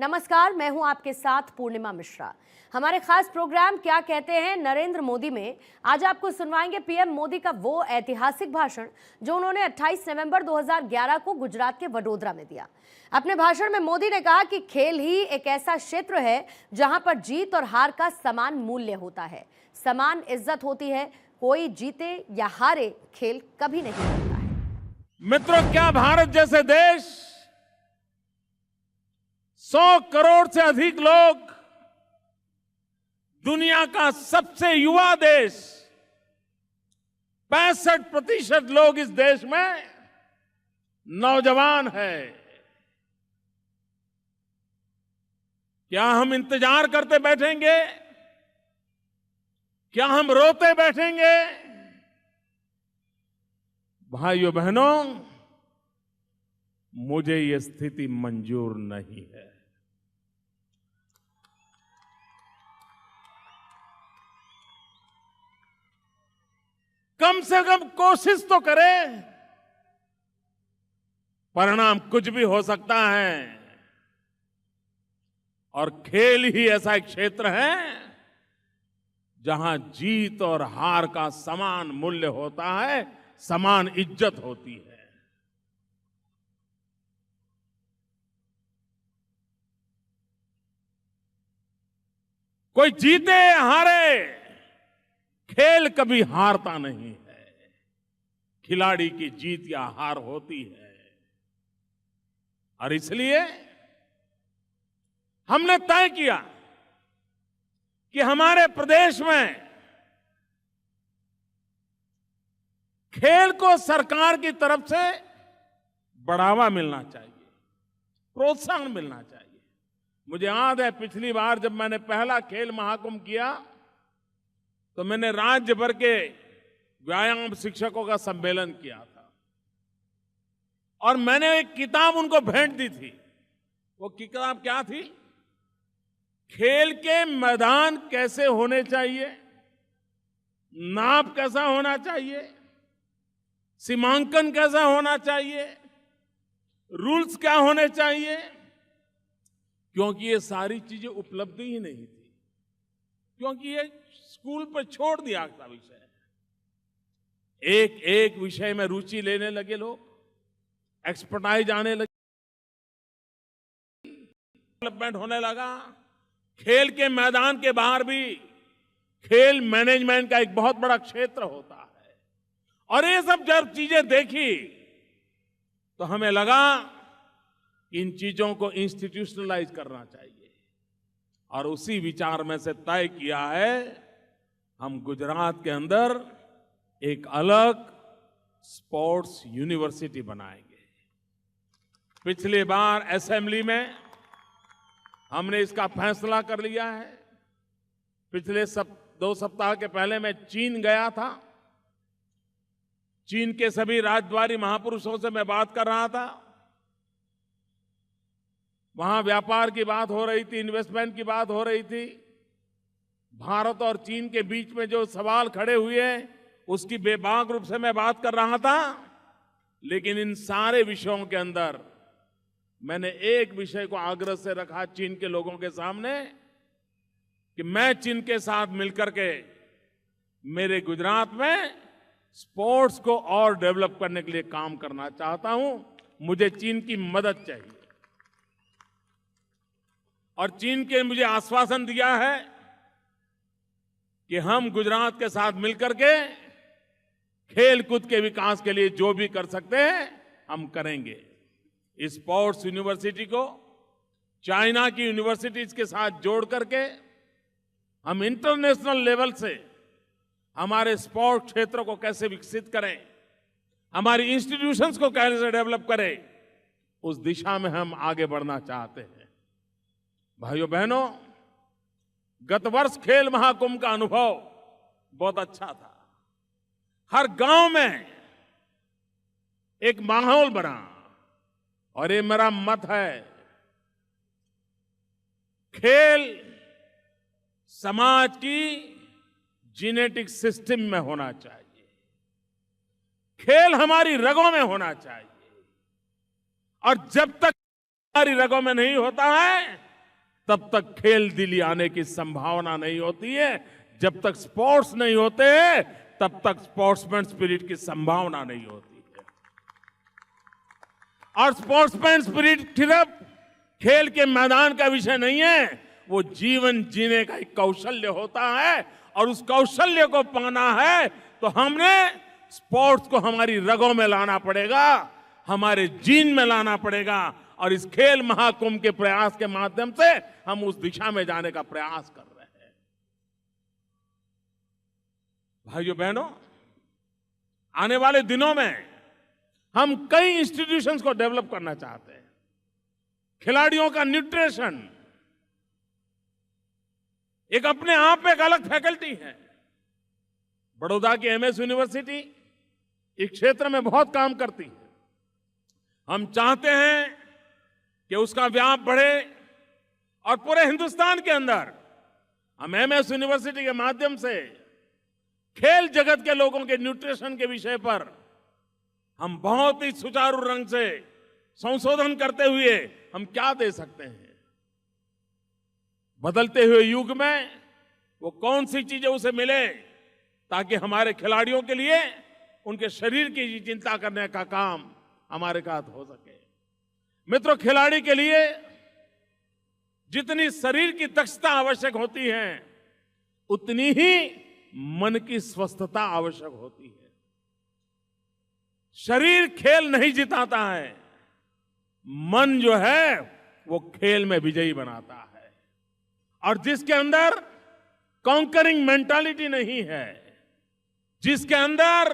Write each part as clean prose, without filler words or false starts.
नमस्कार, मैं हूं आपके साथ पूर्णिमा मिश्रा। हमारे खास प्रोग्राम क्या कहते हैं नरेंद्र मोदी में आज आपको सुनवाएंगे पीएम मोदी का वो ऐतिहासिक भाषण जो उन्होंने 28 नवंबर 2011 को गुजरात के वडोदरा में दिया। अपने भाषण में मोदी ने कहा कि खेल ही एक ऐसा क्षेत्र है जहां पर जीत और हार का समान मूल्य होता है, समान इज्जत होती है। कोई जीते या हारे, खेल कभी नहीं होता है। मित्रों, क्या भारत जैसे देश 100 करोड़ से अधिक लोग, दुनिया का सबसे युवा देश, 65% लोग इस देश में नौजवान हैं। क्या हम इंतजार करते बैठेंगे? क्या हम रोते बैठेंगे? भाइयों बहनों, मुझे यह स्थिति मंजूर नहीं है। कम से कम कोशिश तो करें। परिणाम कुछ भी हो सकता है, और खेल ही ऐसा एक क्षेत्र है जहां जीत और हार का समान मूल्य होता है, समान इज्जत होती है। कोई जीते या हारे, खेल कभी हारता नहीं है। खिलाड़ी की जीत या हार होती है, और इसलिए हमने तय किया कि हमारे प्रदेश में खेल को सरकार की तरफ से बढ़ावा मिलना चाहिए, प्रोत्साहन मिलना चाहिए। मुझे याद है पिछली बार जब मैंने पहला खेल महाकुंभ किया तो मैंने राज्य भर के व्यायाम शिक्षकों का सम्मेलन किया था, और मैंने एक किताब उनको भेंट दी थी। वो किताब क्या थी? खेल के मैदान कैसे होने चाहिए, नाप कैसा होना चाहिए, सीमांकन कैसा होना चाहिए, रूल्स क्या होने चाहिए, क्योंकि ये सारी चीजें उपलब्ध ही नहीं थी, क्योंकि ये स्कूल पर छोड़ दिया था विषय। एक एक विषय में रुचि लेने लगे लोग, एक्सपर्टाइज आने लगे, डेवलपमेंट होने लगा। खेल के मैदान के बाहर भी खेल मैनेजमेंट का एक बहुत बड़ा क्षेत्र होता है, और ये सब जब चीजें देखी तो हमें लगा कि इन चीजों को इंस्टीट्यूशनलाइज करना चाहिए, और उसी विचार में से तय किया है हम गुजरात के अंदर एक अलग स्पोर्ट्स यूनिवर्सिटी बनाएंगे। पिछली बार असेंबली में हमने इसका फैसला कर लिया है। पिछले 2 सप्ताह के पहले मैं चीन गया था। चीन के सभी राजद्वारी महापुरुषों से मैं बात कर रहा था। वहां व्यापार की बात हो रही थी, इन्वेस्टमेंट की बात हो रही थी। भारत और चीन के बीच में जो सवाल खड़े हुए उसकी बेबाक रूप से मैं बात कर रहा था, लेकिन इन सारे विषयों के अंदर मैंने एक विषय को आग्रह से रखा चीन के लोगों के सामने कि मैं चीन के साथ मिलकर के मेरे गुजरात में स्पोर्ट्स को और डेवलप करने के लिए काम करना चाहता हूं। मुझे चीन की मदद चाहिए, और चीन के मुझे आश्वासन दिया है कि हम गुजरात के साथ मिलकर के खेल कूद के विकास के लिए जो भी कर सकते हैं हम करेंगे। इस स्पोर्ट्स यूनिवर्सिटी को चाइना की यूनिवर्सिटीज के साथ जोड़ करके हम इंटरनेशनल लेवल से हमारे स्पोर्ट्स क्षेत्र को कैसे विकसित करें, हमारी इंस्टीट्यूशंस को कैसे डेवलप करें, उस दिशा में हम आगे बढ़ना चाहते हैं। भाइयों बहनों, गत वर्ष खेल महाकुंभ का अनुभव बहुत अच्छा था। हर गांव में एक माहौल बना, और ये मेरा मत है, खेल समाज की जेनेटिक सिस्टम में होना चाहिए। खेल हमारी रगों में होना चाहिए, और जब तक हमारी रगों में नहीं होता है तब तक खेल दिली आने की संभावना नहीं होती है। जब तक स्पोर्ट्स नहीं होते हैं, तब तक स्पोर्ट्समैन स्पिरिट की संभावना नहीं होती है। और स्पोर्ट्समैन स्पिरिट सिर्फ खेल के मैदान का विषय नहीं है, वो जीवन जीने का एक कौशल्य होता है। और उस कौशल्य को पाना है तो हमने स्पोर्ट्स को हमारी रगों में लाना पड़ेगा, हमारे जीन में लाना पड़ेगा। और इस खेल महाकुंभ के प्रयास के माध्यम से हम उस दिशा में जाने का प्रयास कर रहे हैं। भाइयों बहनों, आने वाले दिनों में हम कई इंस्टीट्यूशंस को डेवलप करना चाहते हैं। खिलाड़ियों का न्यूट्रिशन एक अपने आप में एक अलग फैकल्टी है। बड़ौदा की एमएस यूनिवर्सिटी इस क्षेत्र में बहुत काम करती है। हम चाहते हैं कि उसका व्याप बढ़े और पूरे हिंदुस्तान के अंदर हम एमएस यूनिवर्सिटी के माध्यम से खेल जगत के लोगों के न्यूट्रिशन के विषय पर हम बहुत ही सुचारू रंग से संशोधन करते हुए हम क्या दे सकते हैं। बदलते हुए युग में वो कौन सी चीजें उसे मिले ताकि हमारे खिलाड़ियों के लिए उनके शरीर की चिंता करने का काम हमारे साथ हो सके। मित्रों, खिलाड़ी के लिए जितनी शरीर की दक्षता आवश्यक होती है, उतनी ही मन की स्वस्थता आवश्यक होती है। शरीर खेल नहीं जिताता है, मन जो है वो खेल में विजयी बनाता है। और जिसके अंदर कॉन्करिंग मेंटालिटी नहीं है, जिसके अंदर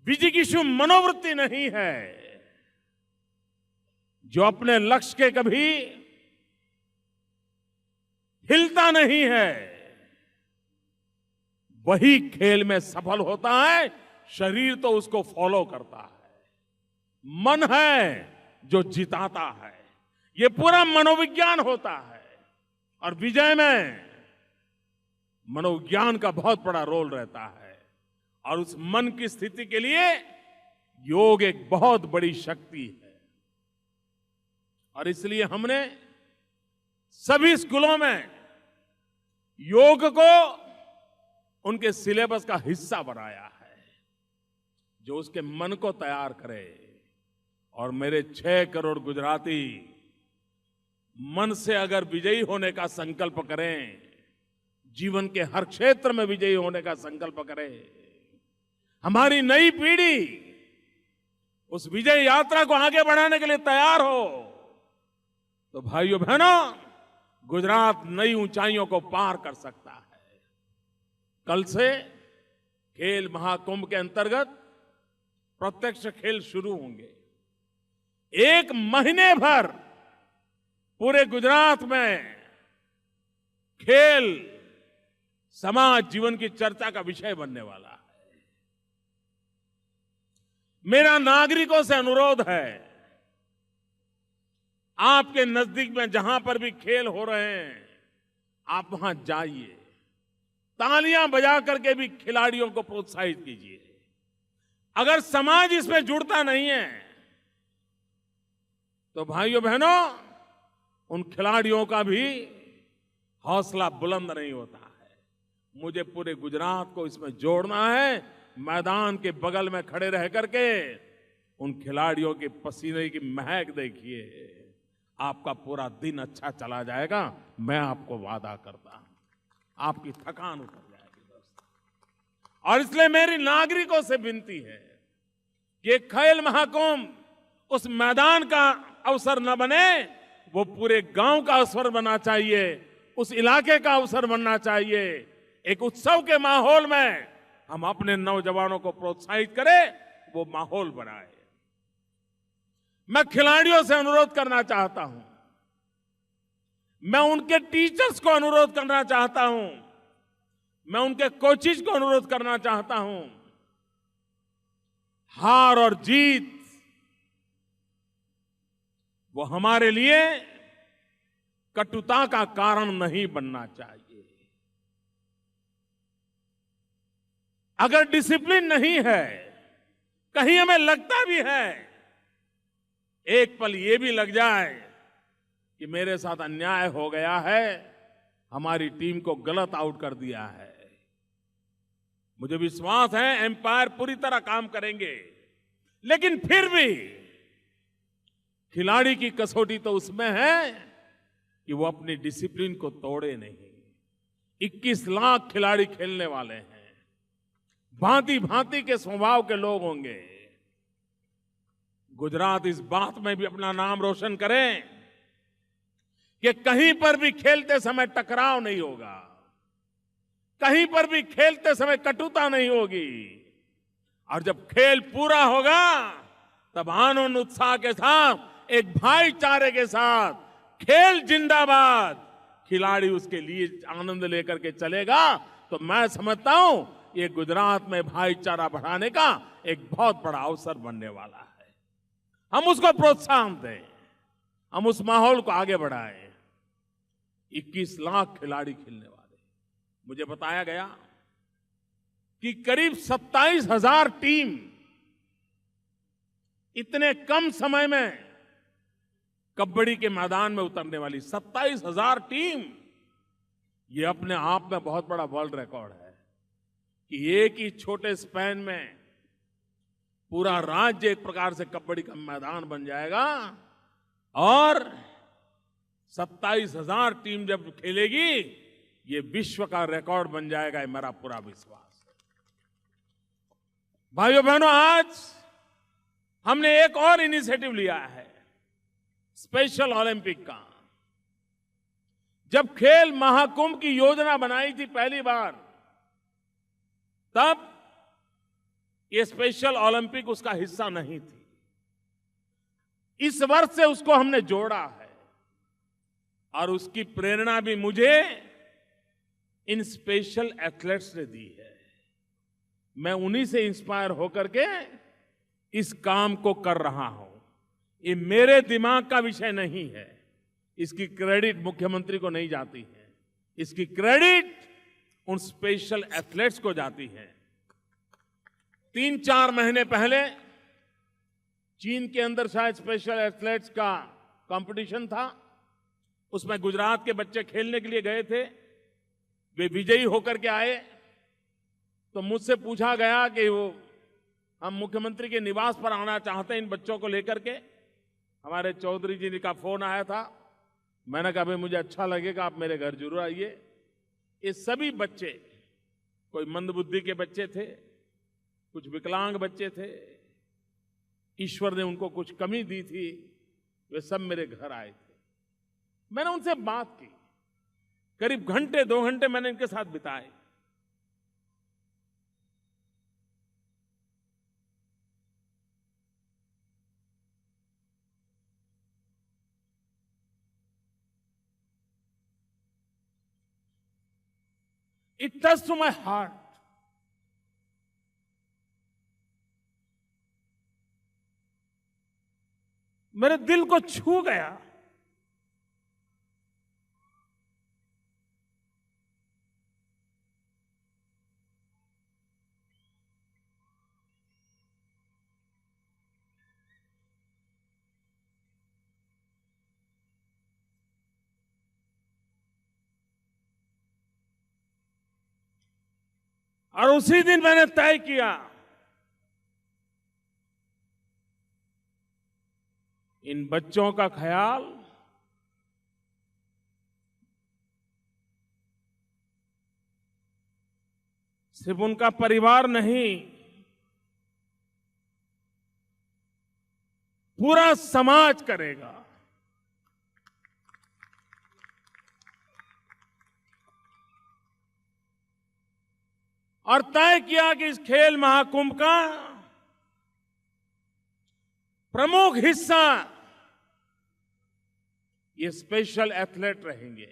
विजिगीषु मनोवृत्ति नहीं है, जो अपने लक्ष्य के कभी हिलता नहीं है, वही खेल में सफल होता है। शरीर तो उसको फॉलो करता है, मन है जो जिताता है। ये पूरा मनोविज्ञान होता है और विजय में मनोविज्ञान का बहुत बड़ा रोल रहता है। और उस मन की स्थिति के लिए योग एक बहुत बड़ी शक्ति है। और इसलिए हमने सभी स्कूलों में योग को उनके सिलेबस का हिस्सा बनाया है, जो उसके मन को तैयार करे। और मेरे 6 करोड़ गुजराती मन से अगर विजयी होने का संकल्प करें, जीवन के हर क्षेत्र में विजयी होने का संकल्प करें, हमारी नई पीढ़ी उस विजय यात्रा को आगे बढ़ाने के लिए तैयार हो, तो भाइयों बहनों, गुजरात नई ऊंचाइयों को पार कर सकता है। कल से खेल महाकुंभ के अंतर्गत प्रत्यक्ष खेल शुरू होंगे। 1 महीने भर पूरे गुजरात में खेल समाज जीवन की चर्चा का विषय बनने वाला है। मेरा नागरिकों से अनुरोध है, आपके नजदीक में जहां पर भी खेल हो रहे हैं, आप वहां जाइए, तालियां बजा करके भी खिलाड़ियों को प्रोत्साहित कीजिए। अगर समाज इसमें जुड़ता नहीं है तो भाइयों बहनों, उन खिलाड़ियों का भी हौसला बुलंद नहीं होता है। मुझे पूरे गुजरात को इसमें जोड़ना है। मैदान के बगल में खड़े रह करके उन खिलाड़ियों के पसीने की महक देखिए, आपका पूरा दिन अच्छा चला जाएगा। मैं आपको वादा करता हूं, आपकी थकान उतर जाएगी दोस्तों। और इसलिए मेरी नागरिकों से विनती है कि खेल महाकुंभ उस मैदान का अवसर न बने, वो पूरे गांव का अवसर बनना चाहिए, उस इलाके का अवसर बनना चाहिए। एक उत्सव के माहौल में हम अपने नौजवानों को प्रोत्साहित करें, वो माहौल बनाए। मैं खिलाड़ियों से अनुरोध करना चाहता हूं, मैं उनके टीचर्स को अनुरोध करना चाहता हूं, मैं उनके कोचेज को अनुरोध करना चाहता हूं, हार और जीत वो हमारे लिए कटुता का कारण नहीं बनना चाहिए। अगर डिसिप्लिन नहीं है, कहीं हमें लगता भी है, एक पल ये भी लग जाए कि मेरे साथ अन्याय हो गया है, हमारी टीम को गलत आउट कर दिया है। मुझे विश्वास है एम्पायर पूरी तरह काम करेंगे, लेकिन फिर भी खिलाड़ी की कसौटी तो उसमें है कि वो अपनी डिसिप्लिन को तोड़े नहीं। 21 लाख खिलाड़ी खेलने वाले हैं, भांति भांति के स्वभाव के लोग होंगे। गुजरात इस बात में भी अपना नाम रोशन करें कि कहीं पर भी खेलते समय टकराव नहीं होगा, कहीं पर भी खेलते समय कटुता नहीं होगी, और जब खेल पूरा होगा तब आनंद उत्साह के साथ, एक भाईचारे के साथ, खेल जिंदाबाद, खिलाड़ी उसके लिए आनंद लेकर के चलेगा। तो मैं समझता हूं ये गुजरात में भाईचारा बढ़ाने का एक बहुत बड़ा अवसर बनने वाला है। हम उसको प्रोत्साहन दें, हम उस माहौल को आगे बढ़ाएं। 21 लाख खिलाड़ी खेलने वाले, मुझे बताया गया कि करीब 27,000 टीम इतने कम समय में कबड्डी के मैदान में उतरने वाली 27,000 टीम, ये अपने आप में बहुत बड़ा वर्ल्ड रिकॉर्ड है कि एक ही छोटे स्पैन में पूरा राज्य एक प्रकार से कबड्डी का मैदान बन जाएगा। और 27,000 टीम जब खेलेगी, ये विश्व का रिकॉर्ड बन जाएगा, ये मेरा पूरा विश्वास है। भाइयों बहनों, आज हमने एक और इनिशिएटिव लिया है, स्पेशल ओलंपिक का। जब खेल महाकुंभ की योजना बनाई थी पहली बार, तब ये स्पेशल ओलंपिक उसका हिस्सा नहीं थी। इस वर्ष से उसको हमने जोड़ा है, और उसकी प्रेरणा भी मुझे इन स्पेशल एथलेट्स ने दी है। मैं उन्हीं से इंस्पायर होकर के इस काम को कर रहा हूं। ये मेरे दिमाग का विषय नहीं है, इसकी क्रेडिट मुख्यमंत्री को नहीं जाती है, इसकी क्रेडिट उन स्पेशल एथलेट्स को जाती है। 3-4 महीने पहले चीन के अंदर शायद स्पेशल एथलेट्स का कंपटीशन था, उसमें गुजरात के बच्चे खेलने के लिए गए थे, वे विजयी होकर के आए। तो मुझसे पूछा गया कि वो हम मुख्यमंत्री के निवास पर आना चाहते हैं इन बच्चों को लेकर के। हमारे चौधरी जी का फोन आया था, मैंने कहा भाई मुझे अच्छा लगेगा, आप मेरे घर जरूर आइए। ये सभी बच्चे, कोई मंदबुद्धि के बच्चे थे, कुछ विकलांग बच्चे थे, ईश्वर ने उनको कुछ कमी दी थी, वे सब मेरे घर आए थे। मैंने उनसे बात की, करीब घंटे 2 घंटे मैंने इनके साथ बिताए। It touched to my heart. मेरे दिल को छू गया। और उसी दिन मैंने तय किया इन बच्चों का ख्याल सिर्फ उनका परिवार नहीं, पूरा समाज करेगा। और तय किया कि इस खेल महाकुंभ का प्रमुख हिस्सा ये स्पेशल एथलेट रहेंगे।